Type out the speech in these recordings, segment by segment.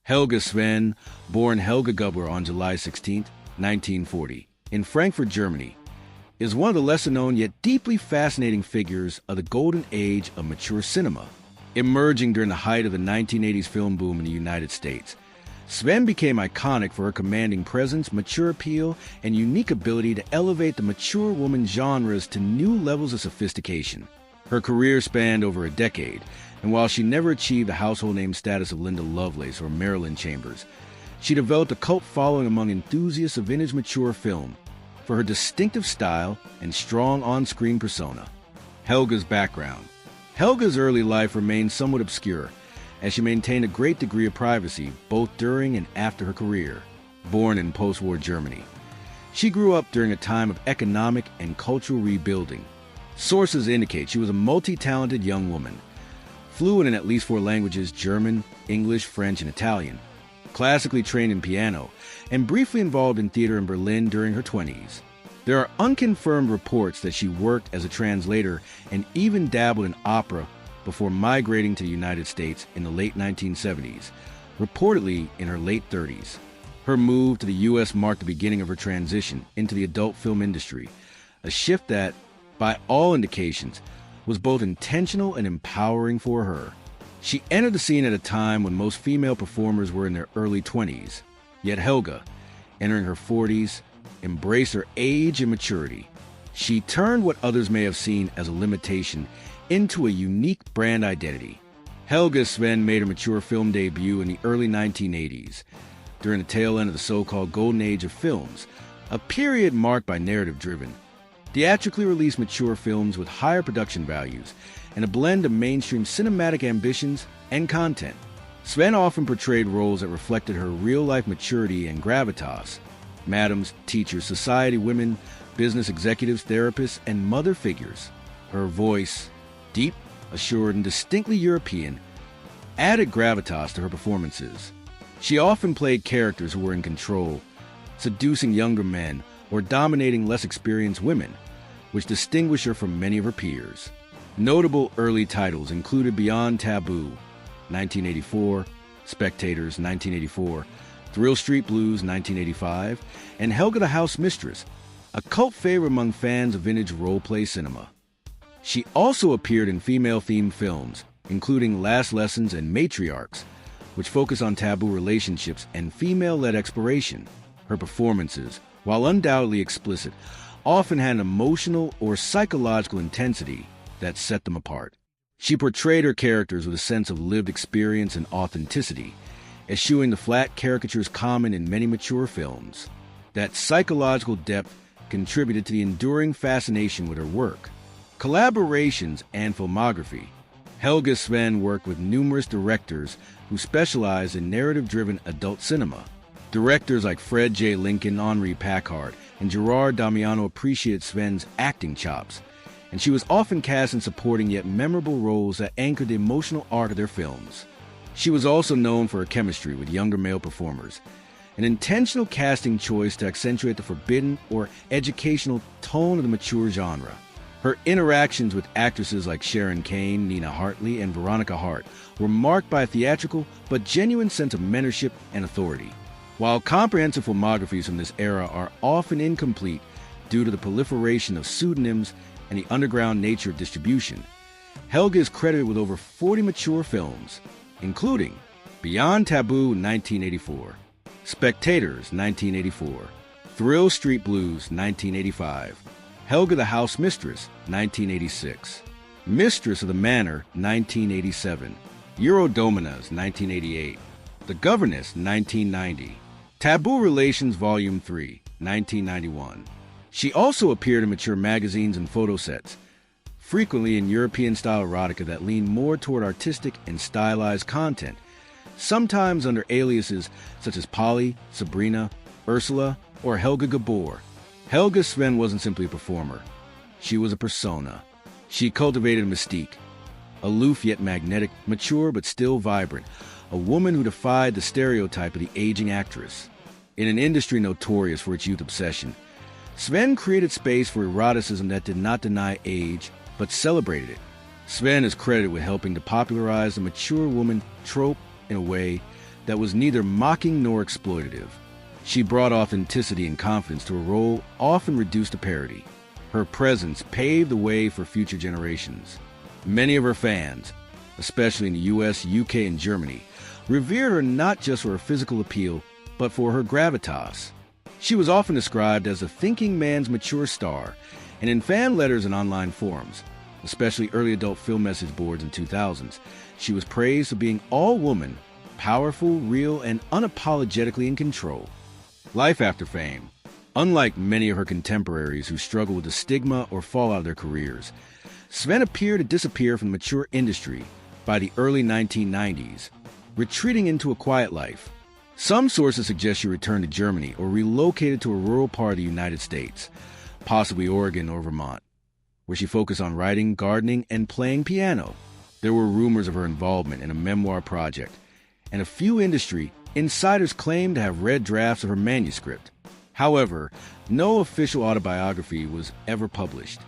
Helga Sven, born Helga Gubbler on July 16, 1940, in Frankfurt, Germany, is one of the lesser-known yet deeply fascinating figures of the golden age of mature cinema. Emerging during the height of the 1980s film boom in the United States, Sven became iconic for her commanding presence, mature appeal, and unique ability to elevate the mature woman genres to new levels of sophistication. Her career spanned over a decade, and while she never achieved the household name status of Linda Lovelace or Marilyn Chambers, she developed a cult following among enthusiasts of vintage mature film for her distinctive style and strong on-screen persona. Helga's background. Helga's early life remained somewhat obscure, as she maintained a great degree of privacy both during and after her career. Born in post-war Germany, she grew up during a time of economic and cultural rebuilding. Sources indicate she was a multi-talented young woman, fluent in at least 4 languages: German, English, French, and Italian, classically trained in piano, and briefly involved in theater in Berlin during her 20s. There are unconfirmed reports that she worked as a translator and even dabbled in opera before migrating to the United States in the late 1970s, reportedly in her late 30s. Her move to the U.S. marked the beginning of her transition into the adult film industry, a shift that, by all indications, was both intentional and empowering for her. She entered the scene at a time when most female performers were in their early 20s, yet Helga, entering her 40s, embraced her age and maturity. She turned what others may have seen as a limitation into a unique brand identity. Helga Sven made her mature film debut in the early 1980s, during the tail end of the so-called golden age of films, a period marked by narrative-driven, theatrically released mature films with higher production values and a blend of mainstream cinematic ambitions and content. Sven often portrayed roles that reflected her real-life maturity and gravitas: madams, teachers, society women, business executives, therapists, and mother figures. Her voice, deep, assured, and distinctly European, added gravitas to her performances. She often played characters who were in control, seducing younger men or dominating less experienced women, which distinguished her from many of her peers. Notable early titles included Beyond Taboo, 1984, Spectators, 1984, Thrill Street Blues, 1985, and Helga the House Mistress, a cult favorite among fans of vintage role-play cinema. She also appeared in female-themed films, including Last Lessons and Matriarchs, which focus on taboo relationships and female-led exploration. Her performances, while undoubtedly explicit, often had an emotional or psychological intensity that set them apart. She portrayed her characters with a sense of lived experience and authenticity, eschewing the flat caricatures common in many mature films. That psychological depth contributed to the enduring fascination with her work. Collaborations and filmography. Helga Sven worked with numerous directors who specialized in narrative-driven adult cinema. Directors like Fred J. Lincoln, Henri Packard, and Gerard Damiano appreciated Sven's acting chops, and she was often cast in supporting yet memorable roles that anchored the emotional arc of their films. She was also known for her chemistry with younger male performers, an intentional casting choice to accentuate the forbidden or educational tone of the mature genre. Her interactions with actresses like Sharon Kane, Nina Hartley, and Veronica Hart were marked by a theatrical but genuine sense of mentorship and authority. While comprehensive filmographies from this era are often incomplete due to the proliferation of pseudonyms and the underground nature of distribution, Helga is credited with over 40 mature films, including Beyond Taboo, 1984, Spectators, 1984, Thrill Street Blues, 1985, Helga the House Mistress, 1986, Mistress of the Manor, 1987, Eurodominas, 1988, The Governess, 1990, Taboo Relations Volume 3, 1991. She also appeared in mature magazines and photo sets, frequently in European-style erotica that leaned more toward artistic and stylized content, sometimes under aliases such as Polly, Sabrina, Ursula, or Helga Gubbler. Helga Sven wasn't simply a performer. She was a persona. She cultivated a mystique, aloof yet magnetic, mature but still vibrant, a woman who defied the stereotype of the aging actress. In an industry notorious for its youth obsession, Sven created space for eroticism that did not deny age, but celebrated it. Sven is credited with helping to popularize the mature woman trope in a way that was neither mocking nor exploitative. She brought authenticity and confidence to a role often reduced to parody. Her presence paved the way for future generations. Many of her fans, especially in the US, UK, and Germany, revered her not just for her physical appeal, but for her gravitas. She was often described as a thinking man's mature star, and in fan letters and online forums, especially early adult film message boards in 2000s, she was praised for being all-woman, powerful, real, and unapologetically in control. Life after fame. Unlike many of her contemporaries who struggled with the stigma or fallout of their careers, Sven appeared to disappear from the mature industry by the early 1990s, retreating into a quiet life. Some sources suggest she returned to Germany or relocated to a rural part of the United States, possibly Oregon or Vermont, where she focused on writing, gardening, and playing piano. There were rumors of her involvement in a memoir project, and a few industry insiders claimed to have read drafts of her manuscript. However, no official autobiography was ever published.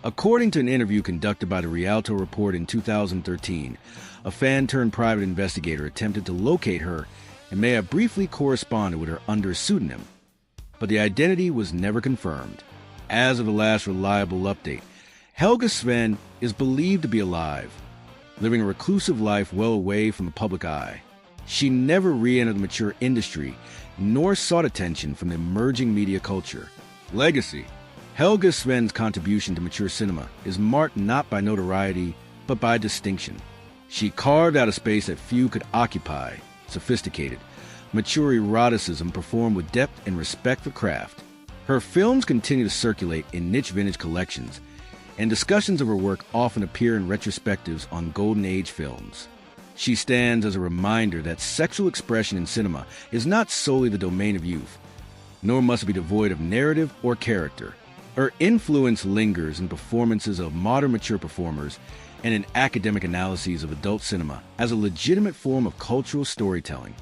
According to an interview conducted by the Rialto Report in 2013, a fan-turned-private investigator attempted to locate her and may have briefly corresponded with her under a pseudonym, but the identity was never confirmed. As of the last reliable update, Helga Sven is believed to be alive, living a reclusive life well away from the public eye. She never re-entered the mature industry, nor sought attention from the emerging media culture. Legacy. Helga Sven's contribution to mature cinema is marked not by notoriety, but by distinction. She carved out a space that few could occupy, sophisticated, mature eroticism performed with depth and respect for craft. Her films continue to circulate in niche vintage collections, and discussions of her work often appear in retrospectives on Golden Age films. She stands as a reminder that sexual expression in cinema is not solely the domain of youth, nor must it be devoid of narrative or character. Her influence lingers in performances of modern mature performers and in academic analyses of adult cinema as a legitimate form of cultural storytelling.